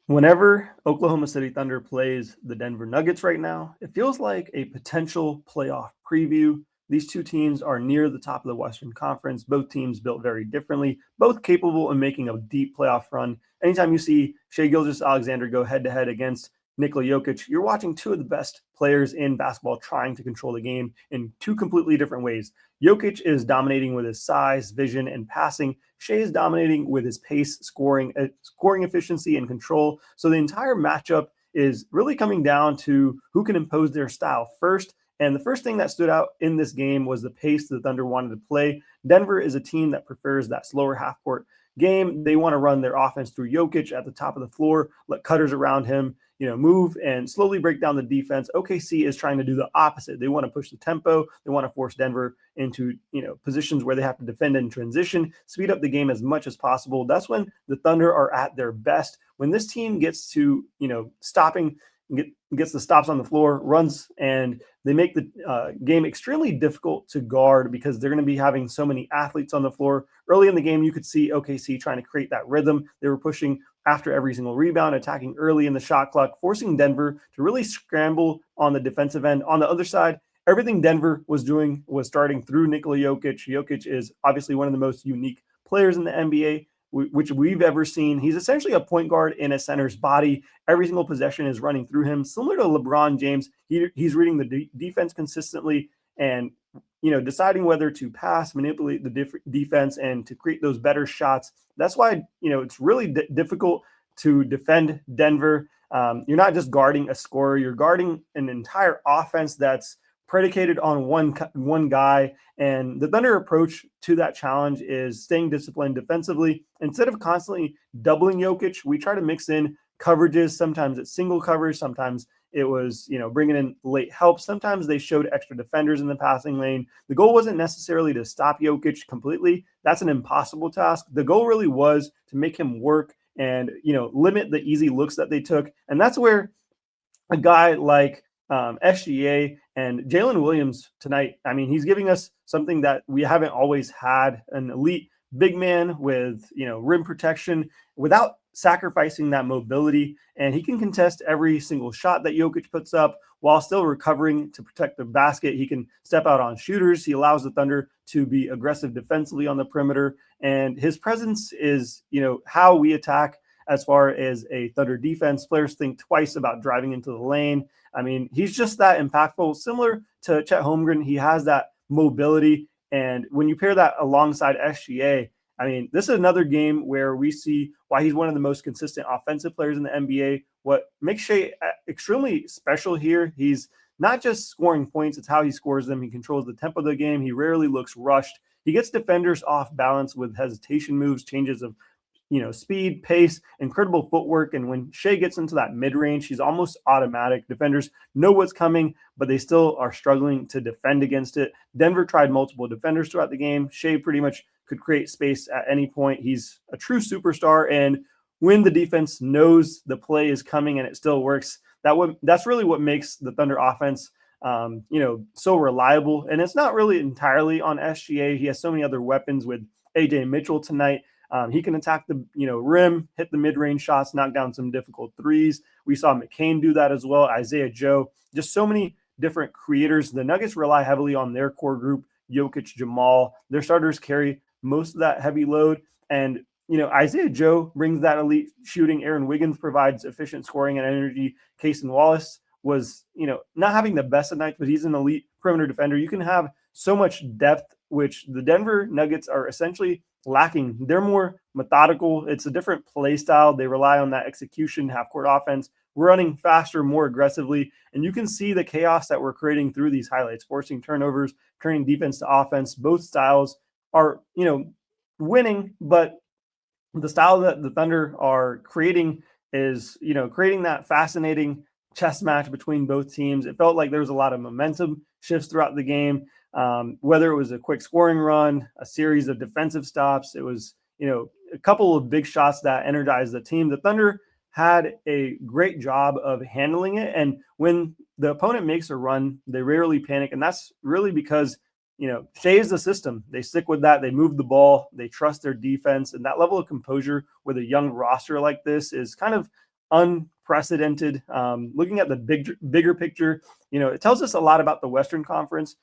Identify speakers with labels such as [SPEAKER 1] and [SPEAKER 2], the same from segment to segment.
[SPEAKER 1] Whenever Oklahoma City Thunder plays the Denver Nuggets right now, it feels like a potential playoff preview. These two teams are near the top of the Western Conference. Both teams built very differently, both capable of making a deep playoff run. Anytime you see Shai Gilgeous-Alexander go head-to-head against Nikola Jokic, you're watching two of the best players in basketball trying to control the game in two completely different ways. Jokic is dominating with his size, vision, and passing. Shai is dominating with his pace, scoring efficiency, and control. So the entire matchup is really coming down to who can impose their style first. And the first thing that stood out in this game was the pace the Thunder wanted to play. Denver is a team that prefers that slower half-court game. They want to run their offense through Jokic at the top of the floor, let cutters around him, move and slowly break down the defense. OKC is trying to do the opposite. They want to push the tempo. They want to force Denver into, positions where they have to defend in transition, speed up the game as much as possible. That's when the Thunder are at their best. When this team gets to, stopping, gets the stops on the floor, runs, and they make the game extremely difficult to guard because they're going to be having so many athletes on the floor. Early in the game, you could see OKC trying to create that rhythm. They were pushing after every single rebound, attacking early in the shot clock, forcing Denver to really scramble on the defensive end. On the other side, everything Denver was doing was starting through Nikola Jokic. Jokic is obviously one of the most unique players in the NBA, which we've ever seen. He's essentially a point guard in a center's body. Every single possession is running through him. Similar to LeBron James, he's reading the defense consistently and deciding whether to pass, manipulate the defense, and to create those better shots. That's why it's really difficult to defend Denver. You're not just guarding a scorer; you're guarding an entire offense that's predicated on one guy. And the Thunder approach to that challenge is staying disciplined defensively. Instead of constantly doubling Jokic, we try to mix in coverages. Sometimes it's single coverage. Sometimes it was, bringing in late help. Sometimes they showed extra defenders in the passing lane. The goal wasn't necessarily to stop Jokic completely. That's an impossible task. The goal really was to make him work and, limit the easy looks that they took. And that's where a guy like SGA and Jalen Williams tonight, he's giving us something that we haven't always had, an elite big man with, rim protection without sacrificing that mobility. And he can contest every single shot that Jokic puts up while still recovering to protect the basket. He can step out on shooters. He allows the Thunder to be aggressive defensively on the perimeter. And his presence is, how we attack as far as a Thunder defense. Players think twice about driving into the lane. He's just that impactful. Similar to Chet Holmgren, he has that mobility. And when you pair that alongside SGA, this is another game where we see why he's one of the most consistent offensive players in the NBA. What makes Shai extremely special here, he's not just scoring points, it's how he scores them. He controls the tempo of the game. He rarely looks rushed. He gets defenders off balance with hesitation moves, changes of speed, pace, incredible footwork. And when Shai gets into that mid-range, he's almost automatic. Defenders know what's coming, but they still are struggling to defend against it. Denver tried multiple defenders throughout the game. Shai pretty much could create space at any point. He's a true superstar. And when the defense knows the play is coming and it still works, that's really what makes the Thunder offense so reliable. And it's not really entirely on SGA. He has so many other weapons with AJ Mitchell tonight. He can attack the rim, hit the mid-range shots, knock down some difficult threes. We saw McCain do that as well. Isaiah Joe, just so many different creators. The Nuggets rely heavily on their core group, Jokic, Jamal. Their starters carry most of that heavy load. And, Isaiah Joe brings that elite shooting. Aaron Wiggins provides efficient scoring and energy. Cason Wallace was, not having the best of nights, but he's an elite perimeter defender. You can have so much depth, which the Denver Nuggets are essentially lacking. They're more methodical. It's a different play style. They rely on that execution, half-court offense, running faster, more aggressively. And you can see the chaos that we're creating through these highlights, forcing turnovers, turning defense to offense. Both styles are, winning, but the style that the Thunder are creating is, creating that fascinating chess match between both teams. It felt like there was a lot of momentum shifts throughout the game. Whether it was a quick scoring run, a series of defensive stops, it was, a couple of big shots that energized the team. The Thunder had a great job of handling it. And when the opponent makes a run, they rarely panic. And that's really because, Shai is the system. They stick with that. They move the ball. They trust their defense. And that level of composure with a young roster like this is kind of unprecedented. Looking at the bigger picture, it tells us a lot about the Western Conference.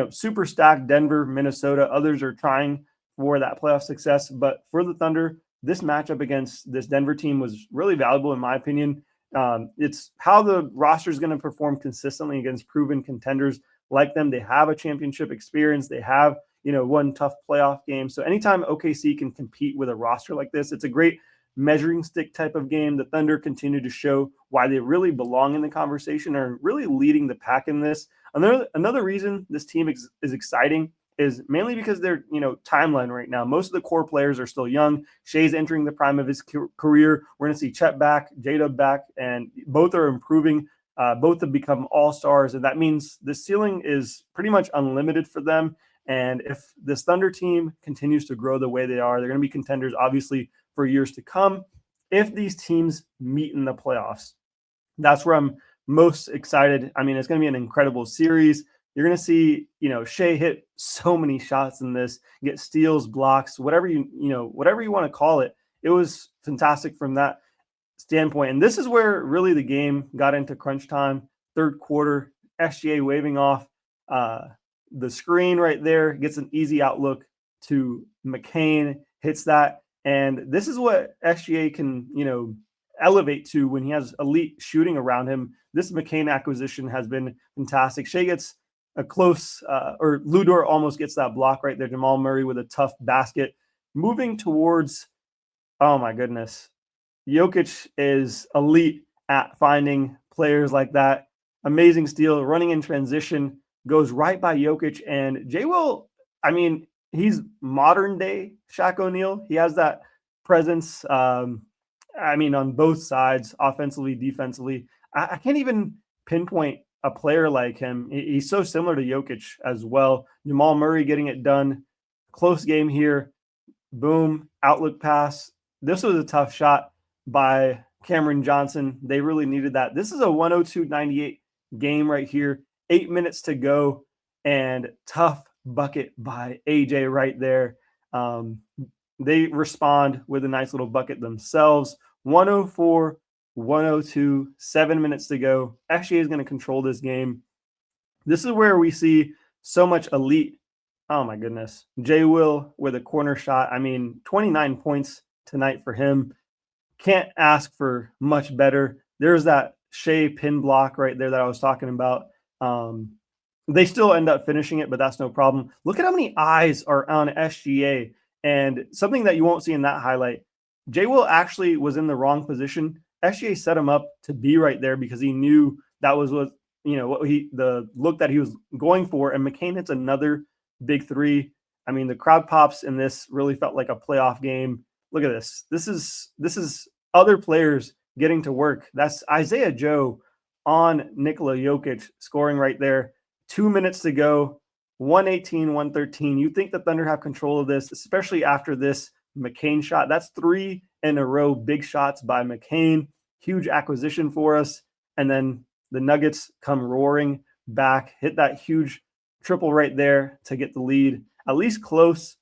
[SPEAKER 1] Super stacked Denver, Minnesota, others are trying for that playoff success. But for the Thunder, this matchup against this Denver team was really valuable, in my opinion. It's how the roster is going to perform consistently against proven contenders like them. They have a championship experience. They have, won tough playoff games. So anytime OKC can compete with a roster like this, it's a great measuring stick type of game. The Thunder continue to show why they really belong in the conversation, are really leading the pack in this. Another reason this team is exciting is mainly because they're, timeline right now. Most of the core players are still young. Shai's entering the prime of his career. We're going to see Chet back, Jada back, and both are improving. Both have become all-stars, and that means the ceiling is pretty much unlimited for them. And if this Thunder team continues to grow the way they are, they're going to be contenders, obviously, for years to come. If these teams meet in the playoffs, that's where I'm most excited. I mean, it's going to be an incredible series. You're going to see, Shai hit so many shots in this, get steals, blocks, whatever you want to call it. It was fantastic from that standpoint. And this is where really the game got into crunch time. Third quarter, SGA waving off the screen right there, gets an easy outlook to McCain, hits that. And this is what SGA can, elevate to when he has elite shooting around him. This McCain acquisition has been fantastic. Shai gets a close, or Ludor almost gets that block right there. Jamal Murray with a tough basket. Moving towards, oh my goodness, Jokic is elite at finding players like that. Amazing steal, running in transition, goes right by Jokic. And J. Will, I mean, he's modern day Shaq O'Neal. He has that presence, on both sides, offensively, defensively. I can't even pinpoint a player like him. He's so similar to Jokic as well. Jamal Murray getting it done. Close game here. Boom, outlook pass. This was a tough shot by Cameron Johnson. They really needed that. This is a 102-98 game right here. 8 minutes to go, and tough bucket by AJ right there. They respond with a nice little bucket themselves. 104-102, 7 minutes to go. SGA is going to control this game. This is where we see so much elite. Oh my goodness. J. Will with a corner shot. 29 points tonight for him. Can't ask for much better. There's that Shai pin block right there that I was talking about. They still end up finishing it, but that's no problem. Look at how many eyes are on SGA. And something that you won't see in that highlight, J. Will actually was in the wrong position. SGA set him up to be right there because he knew that was the look that he was going for. And McCain hits another big three. The crowd pops in this really felt like a playoff game. Look at this. This is other players getting to work. That's Isaiah Joe on Nikola Jokic scoring right there. 2 minutes to go. 118-113. You think the Thunder have control of this, especially after this McCain shot. That's 3 in a row big shots by McCain. Huge acquisition for us. And then the Nuggets come roaring back, hit that huge triple right there to get the lead, at least close.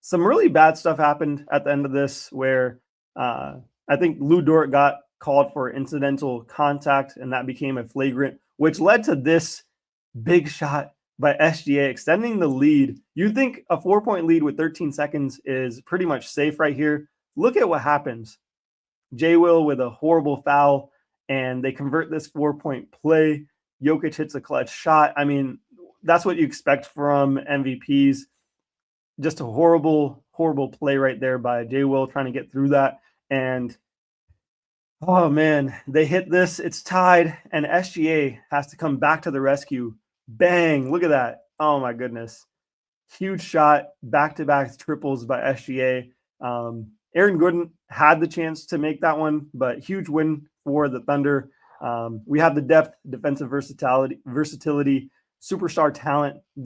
[SPEAKER 1] Some really bad stuff happened at the end of this where I think Lou Dort got called for incidental contact, and that became a flagrant, which led to this big shot by SGA extending the lead. You think a 4-point lead with 13 seconds is pretty much safe right here. Look at what happens. J. Will with a horrible foul, and they convert this 4-point play. Jokic hits a clutch shot. That's what you expect from MVPs. Just a horrible, horrible play right there by J. Will trying to get through that. And, oh, man, they hit this. It's tied, and SGA has to come back to the rescue. Bang. Look at that. Oh, my goodness. Huge shot. Back-to-back triples by SGA. Aaron Gooden had the chance to make that one, but huge win for the Thunder. We have the depth, defensive versatility, superstar talent.